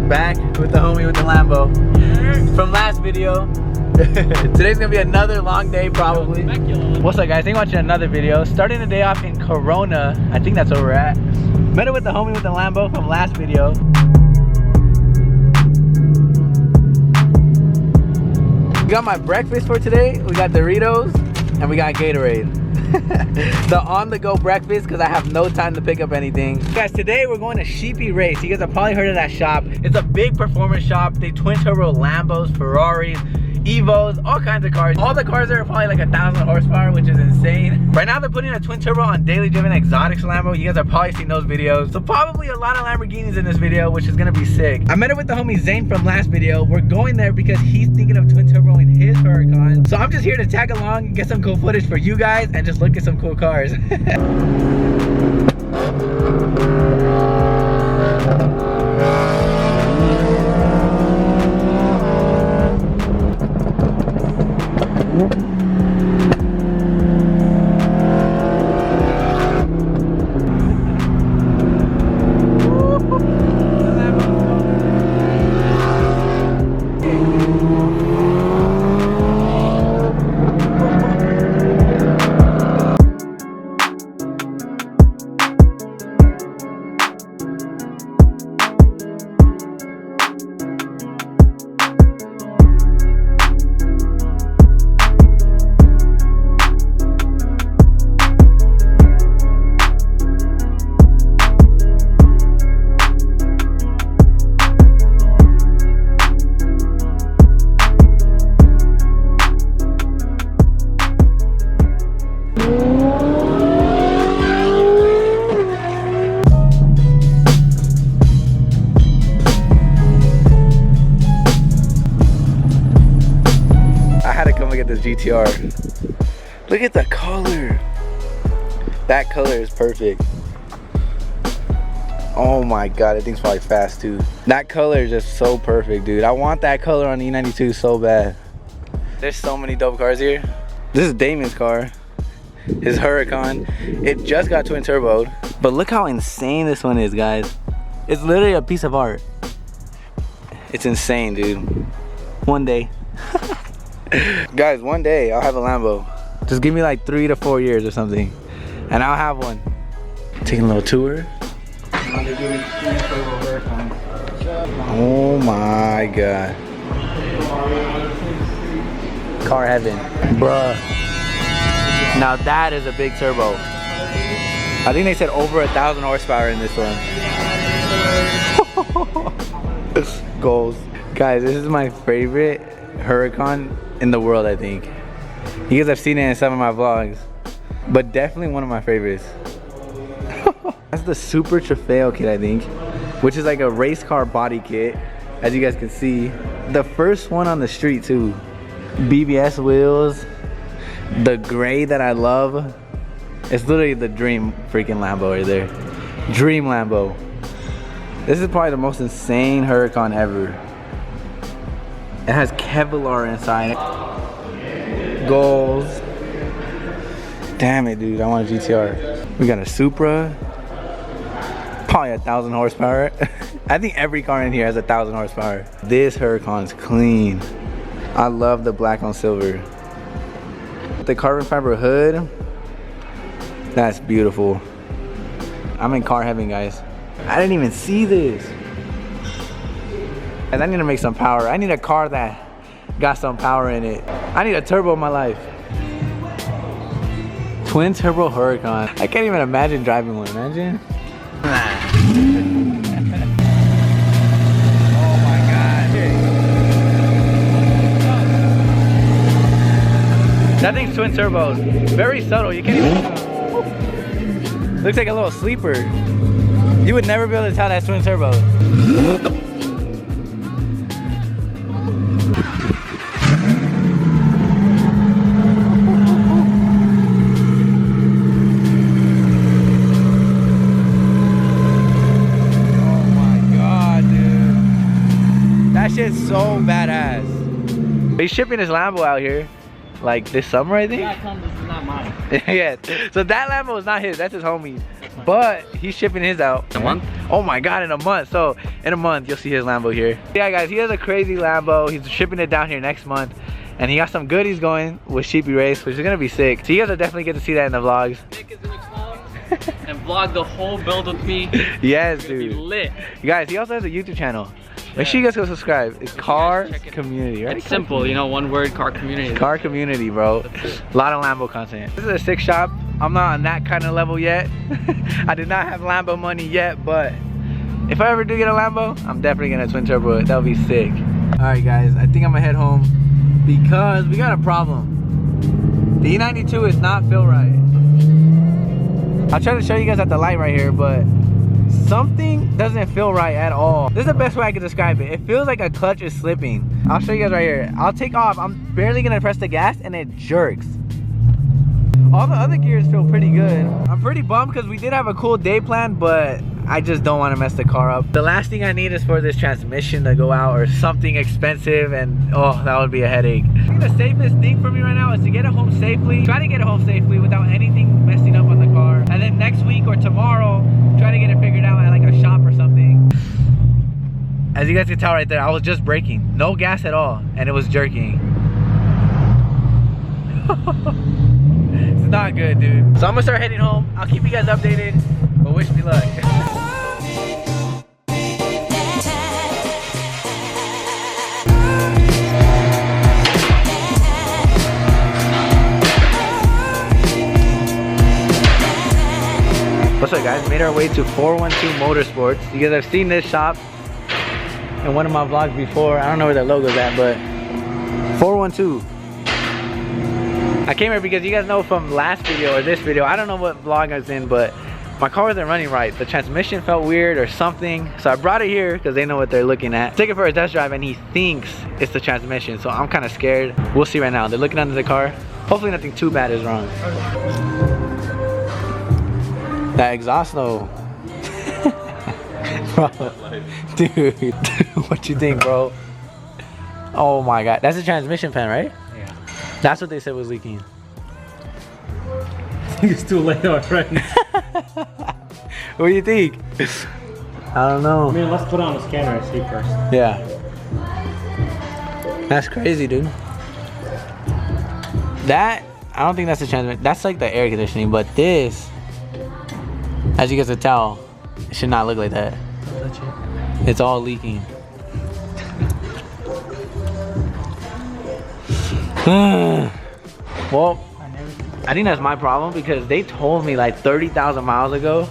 Back with the homie with the Lambo from last video. Today's gonna be another long day probably. What's up guys, thanks for watching another video. Starting the day off in Corona, I think that's where we're at. Met it with the homie with the Lambo from last video. We got my breakfast for today. We got Doritos and we got Gatorade. The on-the-go breakfast because I have no time to pick up anything. Guys, today we're going to Sheepy Race. You guys have probably heard of that shop. It's a big performance shop. They twin turbo Lambos, Ferraris, Evos, all kinds of cars. All the cars are probably like 1,000 horsepower, which is insane. Right now they're putting a twin turbo on daily driven exotics Lambo. You guys have probably seen those videos. So probably a lot of Lamborghinis in this video, which is gonna be sick. I met it with the homie Zane from last video. We're going there because he's thinking of twin turboing his Huracan. So I'm just here to tag along, get some cool footage for you guys, and just look at some cool cars. This GTR. Look at the color. That color is perfect. Oh my god, that thing's probably fast too. That color is just so perfect, dude. I want that color on the E92 so bad. There's so many dope cars here. This is Damien's car. His Huracan. It just got twin turboed. But look how insane this one is, guys. It's literally a piece of art. It's insane, dude. One day. Guys, one day I'll have a Lambo. Just give me like 3 to 4 years or something and I'll have one. Taking a little tour. Oh my god. Car heaven. Bruh. Now that is a big turbo. I think they said over 1,000 horsepower in this one. Goals. Guys, this is my favorite Huracan in the world, I think. You guys have seen it in some of my vlogs, but definitely one of my favorites. That's the Super Trofeo kit, I think, which is like a race car body kit, as you guys can see. The first one on the street too. BBS wheels, the gray that I love. It's literally the dream freaking Lambo right there. Dream Lambo. This is probably the most insane Huracan ever. It has Kevlar inside. Goals. Damn it, dude. I want a GTR. We got a Supra. Probably 1,000 horsepower. I think every car in here has 1,000 horsepower. This Huracan's clean. I love the black on silver. The carbon fiber hood. That's beautiful. I'm in car heaven, guys. I didn't even see this. I need to make some power. I need a car that got some power in it. I need a turbo in my life. Twin turbo Huracan. I can't even imagine driving one. Imagine. Oh my god. That thing's twin turbos. Very subtle. You can't even. Looks like a little sleeper. You would never be able to tell that's twin turbo. That shit's so badass. He's shipping his Lambo out here, like this summer, I think. Yeah, not mine. Yeah, so that Lambo is not his, that's his homie. But he's shipping his out. In a month? Oh my God, in a month. So in a month, you'll see his Lambo here. Yeah guys, he has a crazy Lambo. He's shipping it down here next month. And he got some goodies going with Sheepy Race, which is gonna be sick. So you guys will definitely get to see that in the vlogs. Nick is gonna come and vlog the whole build with me. Yes, It's gonna be dude. lit. You guys, he also has a YouTube channel. Make sure you guys go subscribe. It's Car Community, right? It's simple, you know, one word, car community. Car Community, bro. A lot of Lambo content. This is a sick shop. I'm not on that kind of level yet. I did not have Lambo money yet, but if I ever do get a Lambo, I'm definitely gonna twin turbo it. That would be sick. All right, guys, I think I'm gonna head home because we got a problem. The E92 is not filled right. I'll try to show you guys at the light right here, but something doesn't feel right at all. This is the best way I can describe it. It feels like a clutch is slipping. I'll show you guys right here. I'll take off. I'm barely gonna press the gas and it jerks. All the other gears feel pretty good. I'm pretty bummed because we did have a cool day plan, but I just don't want to mess the car up. The last thing I need is for this transmission to go out or something expensive, and oh, that would be a headache. I think the safest thing for me right now is to get it home safely. Try to get it home safely without anything messing up on the car. And then next week or tomorrow, try to get it figured out at like a shop or something. As you guys can tell right there, I was just braking. No gas at all, and it was jerking. It's not good, dude. So I'm gonna start heading home. I'll keep you guys updated, but wish me luck. What's up, guys? Made our way to 412 Motorsports. You guys have seen this shop in one of my vlogs before. I don't know where that logo's at, but 412. I came here because you guys know from last video or this video, I don't know what vlog I was in, but my car wasn't running right. The transmission felt weird or something. So I brought it here because they know what they're looking at. Took it for a test drive and he thinks it's the transmission. So I'm kind of scared. We'll see right now. They're looking under the car. Hopefully nothing too bad is wrong. That exhaust though. Bro, dude, what you think, bro? Oh my God, that's a transmission fan, right? Yeah. That's what they said was leaking. I think it's too late already. What do you think? I don't know. I mean, let's put on the scanner and see first. Yeah. That's crazy, dude. That, I don't think that's the transmission. That's like the air conditioning, but this, as you guys can tell, it should not look like that. It's all leaking. Well, I think that's my problem because they told me like 30,000 miles ago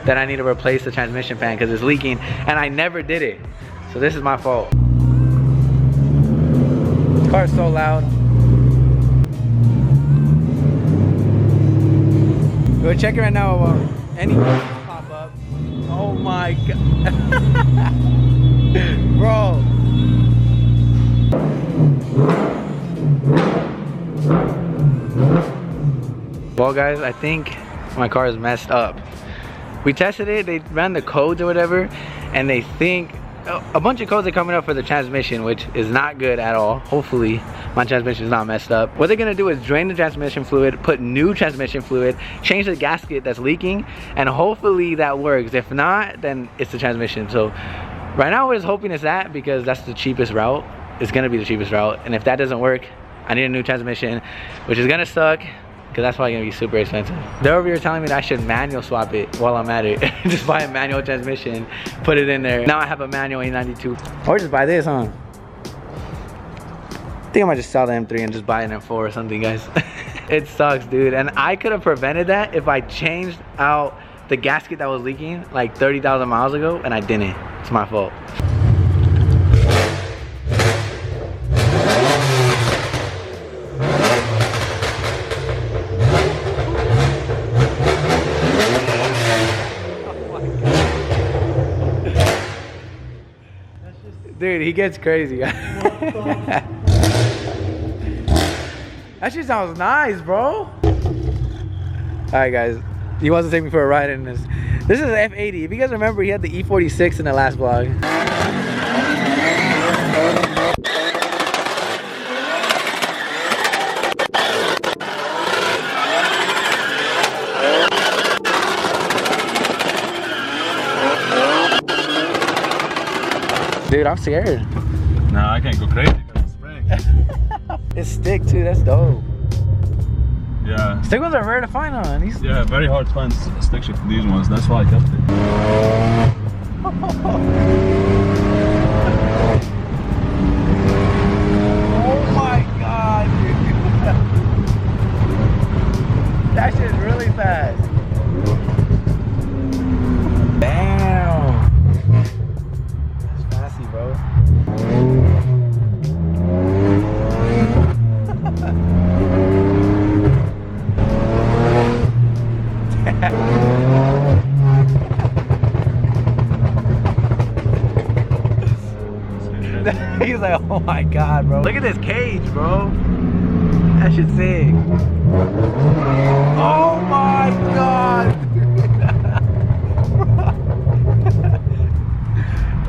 that I need to replace the transmission fan because it's leaking, and I never did it. So this is my fault. This car is so loud. Go check it right now. Any pop up. Oh my God. Bro. Well guys, I think my car is messed up. We tested it, they ran the codes or whatever, and they think a bunch of codes are coming up for the transmission, which is not good at all. Hopefully my transmission is not messed up. What they're gonna do is drain the transmission fluid, put new transmission fluid, change the gasket that's leaking, and hopefully that works. If not, then it's the transmission. So right now we're just hoping it's that because that's the cheapest route. It's gonna be the cheapest route, and if that doesn't work, I need a new transmission, which is gonna suck because that's probably gonna be super expensive. They're over here telling me that I should manual swap it while I'm at it. Just buy a manual transmission, put it in there. Now I have a manual E92. Or just buy this, huh? I think I might just sell the M3 and just buy an M4 or something, guys. It sucks, dude. And I could have prevented that if I changed out the gasket that was leaking like 30,000 miles ago, and I didn't. It's my fault. Dude, he gets crazy. That shit sounds nice, bro. Alright guys, he wants to take me for a ride in this. This is an F80. If you guys remember, he had the E46 in the last vlog. Dude, I'm scared. Nah, I can't go crazy because of spring. It's stick too, that's dope. Yeah. Stick ones are rare to find on. These... Yeah, very hard to find stick shift these ones. That's why I kept it. Oh my god, dude. That shit is really fast. Damn. That's fancy, bro. He's like, oh my god, bro. Look at this cage, bro. That shit's sick. Oh my god.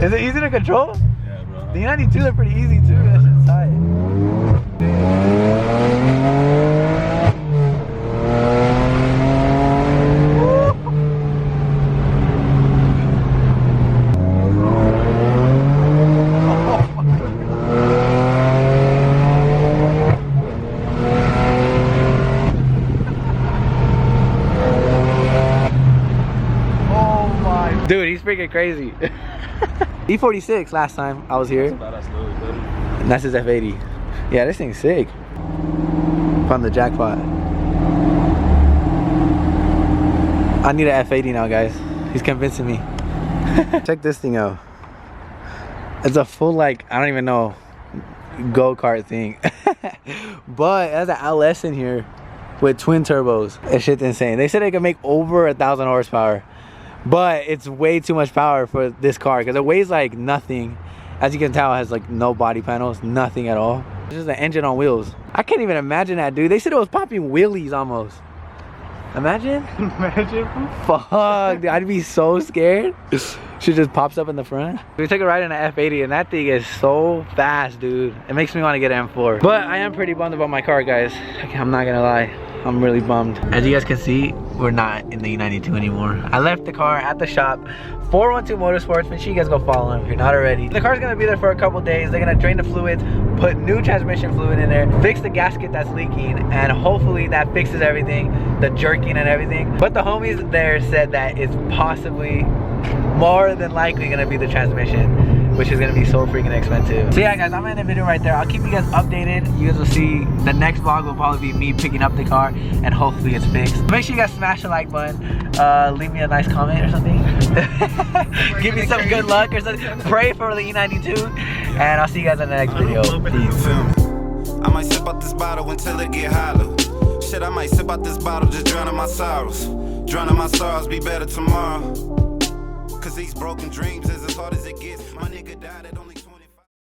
Is it easy to control? Yeah, bro. The E92 are pretty easy too. That shit's tight. Dude, he's freaking crazy. E46 last time I was here. And that's his F80. Yeah, this thing's sick. Found the jackpot. I need an F80 now, guys. He's convincing me. Check this thing out. It's a full, like, I don't even know, go-kart thing. But it has an LS in here with twin turbos. That shit's insane. They said it could make over 1,000 horsepower. But it's way too much power for this car because it weighs like nothing. As you can tell, it has like no body panels, nothing at all. It's just an engine on wheels. I can't even imagine that, dude. They said it was popping wheelies almost. Imagine? Imagine. Fuck, dude, I'd be so scared. She just pops up in the front. We took a ride in an F80 and that thing is so fast, dude. It makes me want to get an M4. But I am pretty bummed about my car, guys. I'm not gonna lie. I'm really bummed. As you guys can see, we're not in the E92 anymore. I left the car at the shop. 412 Motorsports. Make sure you guys go follow them if you're not already. The car's gonna be there for a couple days. They're gonna drain the fluids, put new transmission fluid in there, fix the gasket that's leaking, and hopefully that fixes everything, the jerking and everything. But the homies there said that it's possibly more than likely gonna be the transmission, which is gonna be so freaking expensive. So yeah, guys, I'm gonna end the video right there. I'll keep you guys updated. You guys will see the next vlog will probably be me picking up the car and hopefully it's fixed. Make sure you guys smash the like button. Leave me a nice comment or something. Give me some good luck or something. Pray for the E92. And I'll see you guys in the next video. Peace. I might sip out this bottle until it get hollow. Shit, I might sip out this bottle, just drowning my sorrows. Drowning my sorrows, be better tomorrow. Cause these broken dreams is as hard as it gets. My nigga died at